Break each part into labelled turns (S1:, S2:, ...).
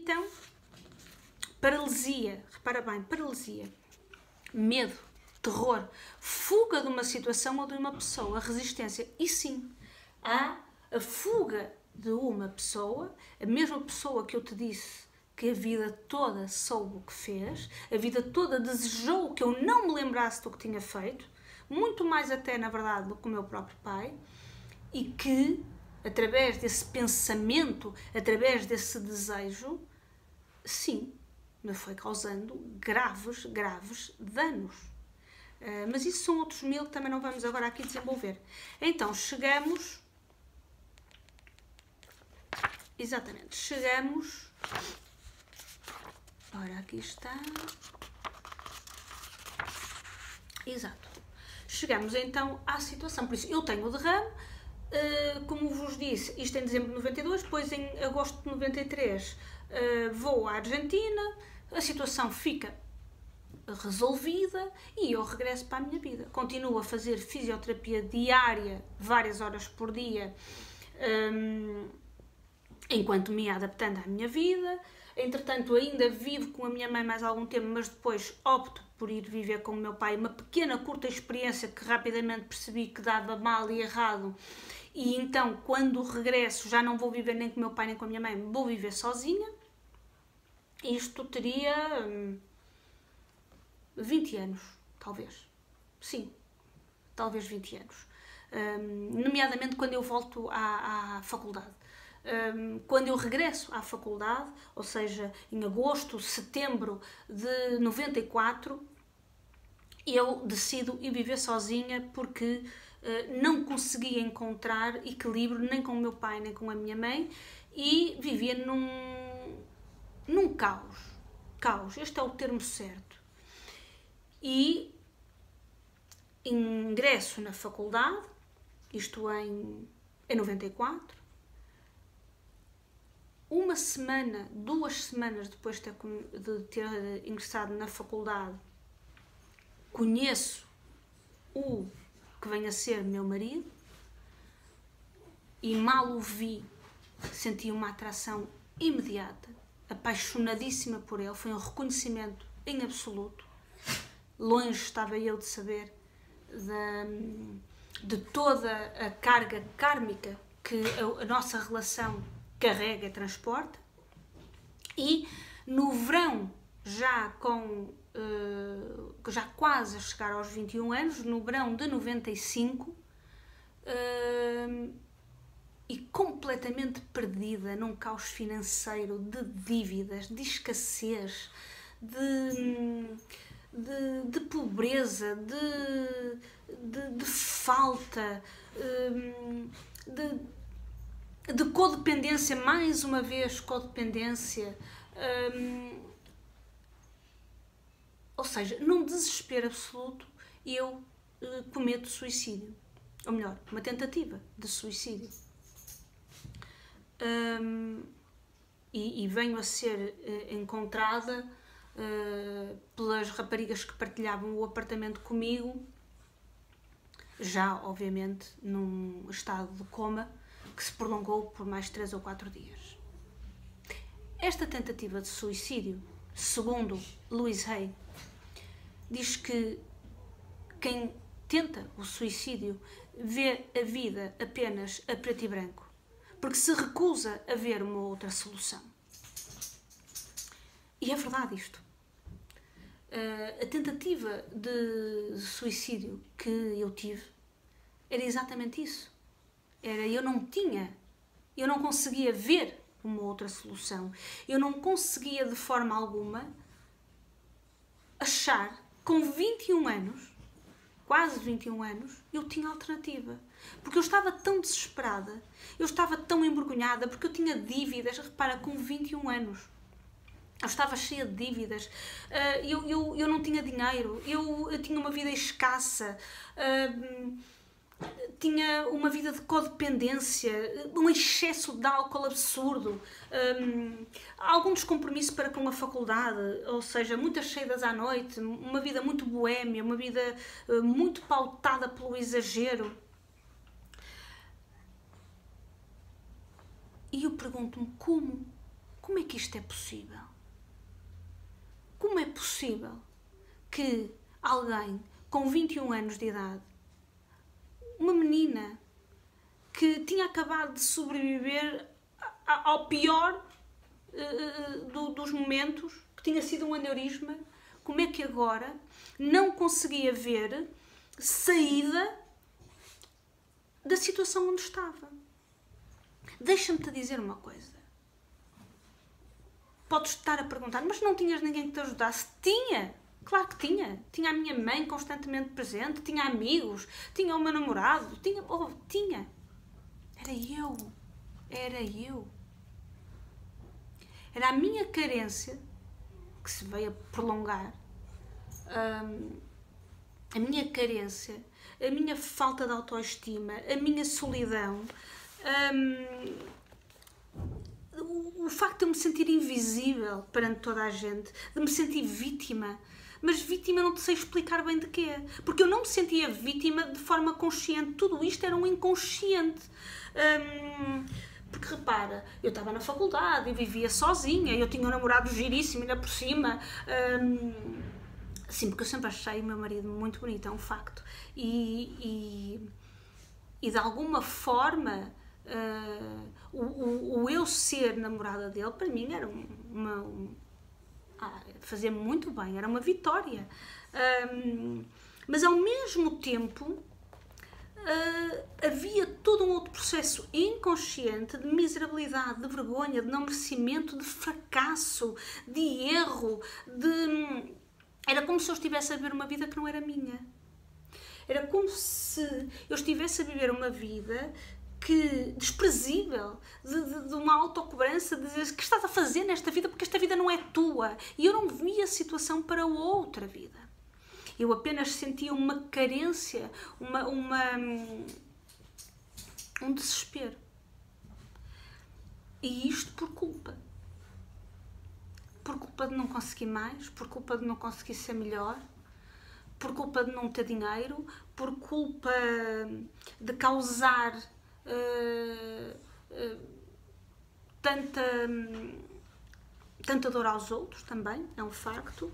S1: então, paralisia, repara bem, paralisia, medo, terror, fuga de uma situação ou de uma pessoa, resistência. E sim, há a fuga de uma pessoa, a mesma pessoa que eu te disse que a vida toda soube o que fez, a vida toda desejou que eu não me lembrasse do que tinha feito, muito mais até, na verdade, do que o meu próprio pai, e que, através desse pensamento, através desse desejo, sim, me foi causando graves danos. Mas isso são outros 1000 que também não vamos agora aqui desenvolver. Então, chegamos... Exatamente, chegamos... Ora, aqui está... Exato. Chegamos então à situação. Por isso, eu tenho o derrame, como vos disse, isto em dezembro de 92, depois em agosto de 93 vou à Argentina, a situação fica resolvida e eu regresso para a minha vida. Continuo a fazer fisioterapia diária, várias horas por dia, enquanto me ia adaptando à minha vida. Entretanto, ainda vivo com a minha mãe mais algum tempo, mas depois opto por ir viver com o meu pai. Uma pequena, curta experiência que rapidamente percebi que dava mal e errado. E então, quando regresso, já não vou viver nem com o meu pai nem com a minha mãe, vou viver sozinha. Isto teria 20 anos, talvez. Sim, talvez 20 anos. Nomeadamente quando eu volto à faculdade. Quando eu regresso à faculdade, ou seja, em agosto, setembro de 94, eu decido ir viver sozinha porque não conseguia encontrar equilíbrio nem com o meu pai nem com a minha mãe e vivia num caos. Caos, este é o termo certo. E ingresso na faculdade, isto em 94, uma semana, 2 semanas depois de ter ingressado na faculdade, conheço o que vem a ser meu marido e mal o vi, senti uma atração imediata, apaixonadíssima por ele, foi um reconhecimento em absoluto. Longe estava eu de saber de toda a carga kármica que a nossa relação carrega e transporta. E no verão, já quase a chegar aos 21 anos, no verão de 95, e completamente perdida num caos financeiro, de dívidas, de escassez, de pobreza, de falta, de codependência, mais uma vez codependência, ou seja, num desespero absoluto, eu cometo suicídio, ou melhor, uma tentativa de suicídio. E venho a ser encontrada pelas raparigas que partilhavam o apartamento comigo, já obviamente num estado de coma que se prolongou por mais 3 ou 4 dias. Esta tentativa de suicídio, segundo Louise Hay, diz que quem tenta o suicídio vê a vida apenas a preto e branco, porque se recusa a ver uma outra solução. E é verdade isto. A tentativa de suicídio que eu tive era exatamente isso. Eu não conseguia ver uma outra solução. Eu não conseguia de forma alguma achar, com 21 anos, quase 21 anos, eu tinha alternativa. Porque eu estava tão desesperada, eu estava tão envergonhada, porque eu tinha dívidas, repara, com 21 anos. Eu estava cheia de dívidas, eu não tinha dinheiro, eu tinha uma vida escassa, tinha uma vida de codependência, um excesso de álcool absurdo, algum descompromisso para com a faculdade, ou seja, muitas saídas à noite, uma vida muito boémia, uma vida muito pautada pelo exagero. E eu pergunto-me como como é que isto é possível? Como é possível que alguém com 21 anos de idade, uma menina que tinha acabado de sobreviver ao pior dos momentos, que tinha sido um aneurisma, como é que agora não conseguia ver saída da situação onde estava? Deixa-me-te dizer uma coisa. Podes estar a perguntar, mas não tinhas ninguém que te ajudasse? Tinha! Claro que tinha. Tinha a minha mãe constantemente presente, tinha amigos, tinha o meu namorado, tinha. Era eu. Era a minha carência, que se veio a prolongar, a minha carência, a minha falta de autoestima, a minha solidão, o facto de eu me sentir invisível perante toda a gente, de me sentir vítima. Mas vítima não te sei explicar bem de quê. Porque eu não me sentia vítima de forma consciente. Tudo isto era um inconsciente. Porque repara, eu estava na faculdade, eu vivia sozinha, eu tinha um namorado giríssimo ainda por cima. Sim, porque eu sempre achei o meu marido muito bonito, é um facto. E de alguma forma, o eu ser namorada dele, para mim, era fazia muito bem, era uma vitória. Mas ao mesmo tempo havia todo um outro processo inconsciente de miserabilidade, de vergonha, de não merecimento, de fracasso, de erro, era como se eu estivesse a viver uma vida que não era minha. Era como se eu estivesse a viver uma vida desprezível, de uma autocobrança, de dizer que estás a fazer nesta vida porque esta vida não é tua. E eu não via a situação para outra vida. Eu apenas sentia uma carência, um desespero. E isto por culpa. Por culpa de não conseguir mais, por culpa de não conseguir ser melhor, por culpa de não ter dinheiro, por culpa de causar tanta dor aos outros também, é um facto,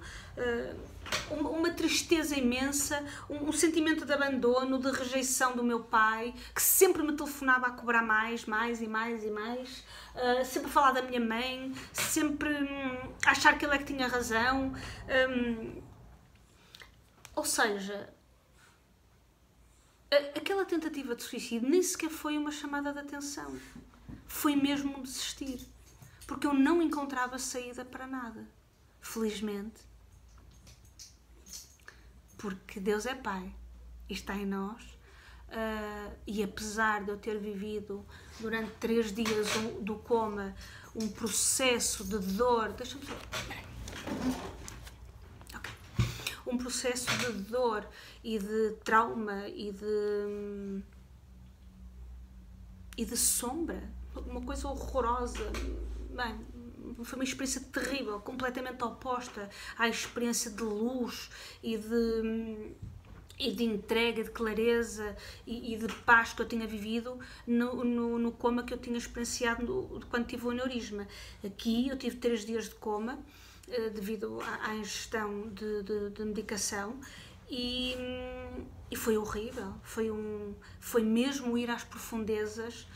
S1: uma tristeza imensa, um sentimento de abandono, de rejeição do meu pai, que sempre me telefonava a cobrar mais, sempre a falar da minha mãe, sempre a achar que ele é que tinha razão, ou seja, aquela tentativa de suicídio nem sequer foi uma chamada de atenção, foi mesmo um desistir. Porque eu não encontrava saída para nada. Felizmente. Porque Deus é Pai e está em nós. E apesar de eu ter vivido durante 3 dias do coma um processo de dor... Deixa-me só... Okay. Um processo de dor e de trauma e de sombra. Uma coisa horrorosa... Bem, foi uma experiência terrível, completamente oposta à experiência de luz e de entrega, de clareza e de paz que eu tinha vivido no coma que eu tinha experienciado quando tive o aneurisma. Aqui eu tive 3 dias de coma devido à ingestão de medicação e foi horrível, foi mesmo ir às profundezas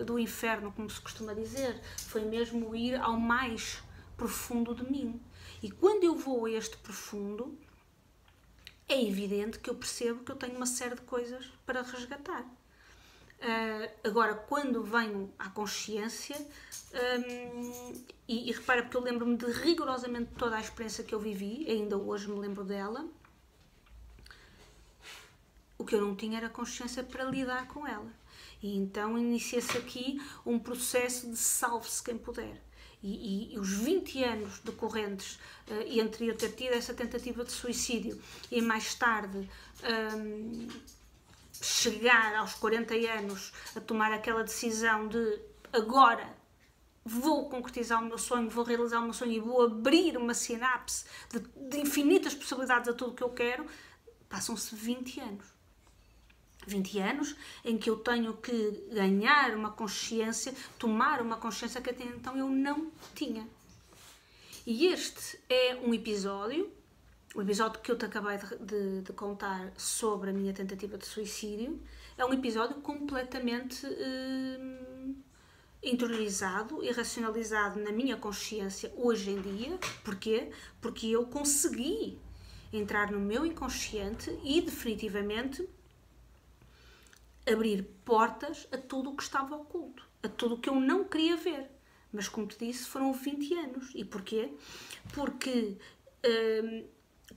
S1: do inferno, como se costuma dizer, foi mesmo ir ao mais profundo de mim. E quando eu vou a este profundo, é evidente que eu percebo que eu tenho uma série de coisas para resgatar. Agora, quando venho à consciência, e repara, porque eu lembro-me de rigorosamente toda a experiência que eu vivi, ainda hoje me lembro dela, o que eu não tinha era consciência para lidar com ela. E então inicia-se aqui um processo de salve-se quem puder. E os 20 anos decorrentes entre eu ter tido essa tentativa de suicídio e mais tarde chegar aos 40 anos a tomar aquela decisão de agora vou concretizar o meu sonho, vou realizar o meu sonho e vou abrir uma sinapse de infinitas possibilidades a tudo o que eu quero, passam-se 20 anos. 20 anos em que eu tenho que ganhar uma consciência, tomar uma consciência que até então eu não tinha. E este é um episódio, o episódio que eu te acabei de contar sobre a minha tentativa de suicídio, é um episódio completamente interiorizado e racionalizado na minha consciência hoje em dia. Porquê? Porque eu consegui entrar no meu inconsciente e definitivamente abrir portas a tudo o que estava oculto, a tudo o que eu não queria ver. Mas, como te disse, foram 20 anos. E porquê? Porque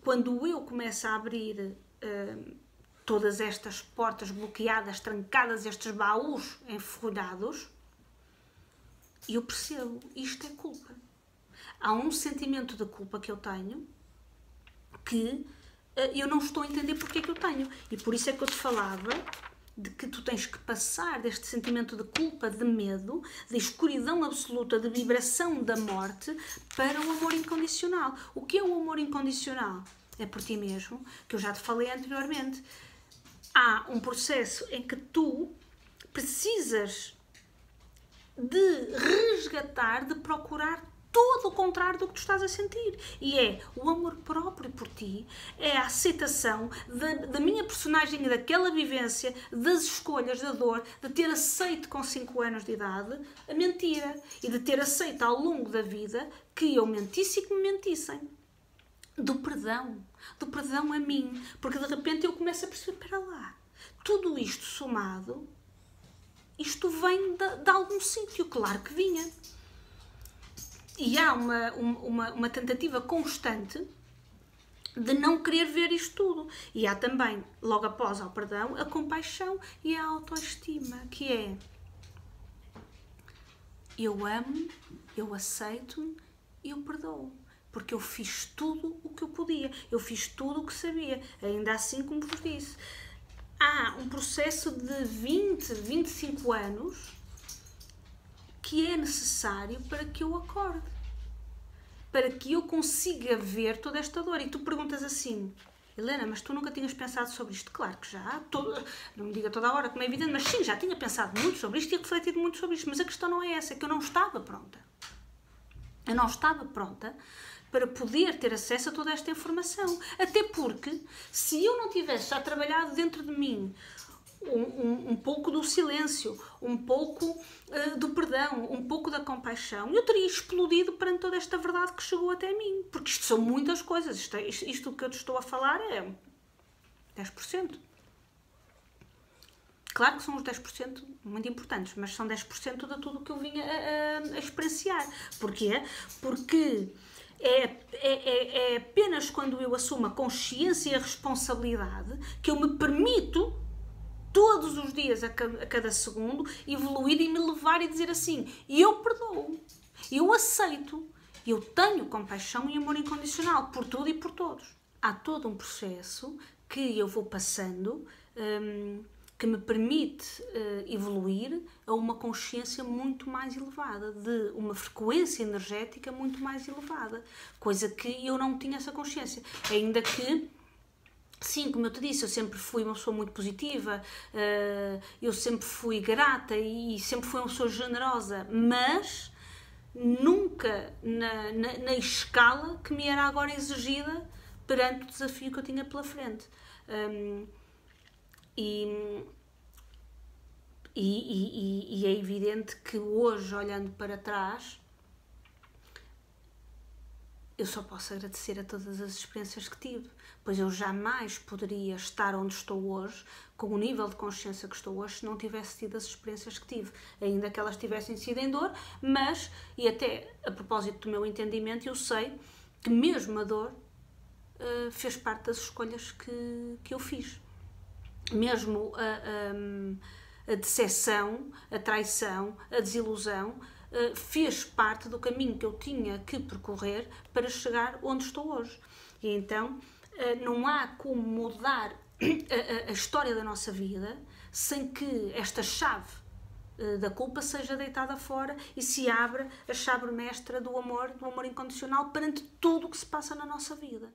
S1: quando eu começo a abrir todas estas portas bloqueadas, trancadas, estes baús enferrulhados, eu percebo, isto é culpa. Há um sentimento de culpa que eu tenho que eu não estou a entender porque é que eu tenho. E por isso é que eu te falava de que tu tens que passar deste sentimento de culpa, de medo, de escuridão absoluta, de vibração da morte, para o amor incondicional. O que é o amor incondicional? É por ti mesmo, que eu já te falei anteriormente. Há um processo em que tu precisas de resgatar, de procurar todo o contrário do que tu estás a sentir. E é o amor próprio por ti, é a aceitação da minha personagem e daquela vivência, das escolhas, da dor, de ter aceito com 5 anos de idade a mentira e de ter aceito ao longo da vida que eu mentisse e que me mentissem. Do perdão a mim, porque de repente eu começo a perceber, espera lá, tudo isto somado, isto vem de algum sítio, claro que vinha. E há uma tentativa constante de não querer ver isto tudo. E há também, logo após ao perdão, a compaixão e a autoestima, que é: eu amo, eu aceito-me e eu perdoo. Porque eu fiz tudo o que eu podia, eu fiz tudo o que sabia. Ainda assim, como vos disse, há um processo de 20, 25 anos que é necessário para que eu acorde, para que eu consiga ver toda esta dor. E tu perguntas assim: Helena, mas tu nunca tinhas pensado sobre isto? Claro que já, não me diga toda a hora, como é evidente, mas sim, já tinha pensado muito sobre isto e refletido muito sobre isto, mas a questão não é essa, é que eu não estava pronta. Eu não estava pronta para poder ter acesso a toda esta informação. Até porque, se eu não tivesse já trabalhado dentro de mim um pouco do silêncio, um pouco do perdão, um pouco da compaixão, eu teria explodido perante toda esta verdade que chegou até mim. Porque isto são muitas coisas. Isto que eu te estou a falar é 10%. Claro que são os 10% muito importantes, mas são 10% de tudo o que eu vinha a experienciar. Porquê? Porque é apenas quando eu assumo a consciência e a responsabilidade que eu me permito todos os dias, a cada segundo, evoluir e me levar e dizer assim: eu perdoo, eu aceito, eu tenho compaixão e amor incondicional por tudo e por todos. Há todo um processo que eu vou passando que me permite evoluir a uma consciência muito mais elevada, de uma frequência energética muito mais elevada, coisa que eu não tinha essa consciência, ainda que sim, como eu te disse, eu sempre fui uma pessoa muito positiva, eu sempre fui grata e sempre fui uma pessoa generosa, mas nunca na escala que me era agora exigida perante o desafio que eu tinha pela frente. E é evidente que hoje, olhando para trás, eu só posso agradecer a todas as experiências que tive, pois eu jamais poderia estar onde estou hoje, com o nível de consciência que estou hoje, se não tivesse tido as experiências que tive, ainda que elas tivessem sido em dor, mas, e até a propósito do meu entendimento, eu sei que mesmo a dor fez parte das escolhas que eu fiz. Mesmo a decepção, a traição, a desilusão, fez parte do caminho que eu tinha que percorrer para chegar onde estou hoje. E então não há como mudar a história da nossa vida sem que esta chave da culpa seja deitada fora e se abra a chave mestra do amor incondicional perante tudo o que se passa na nossa vida.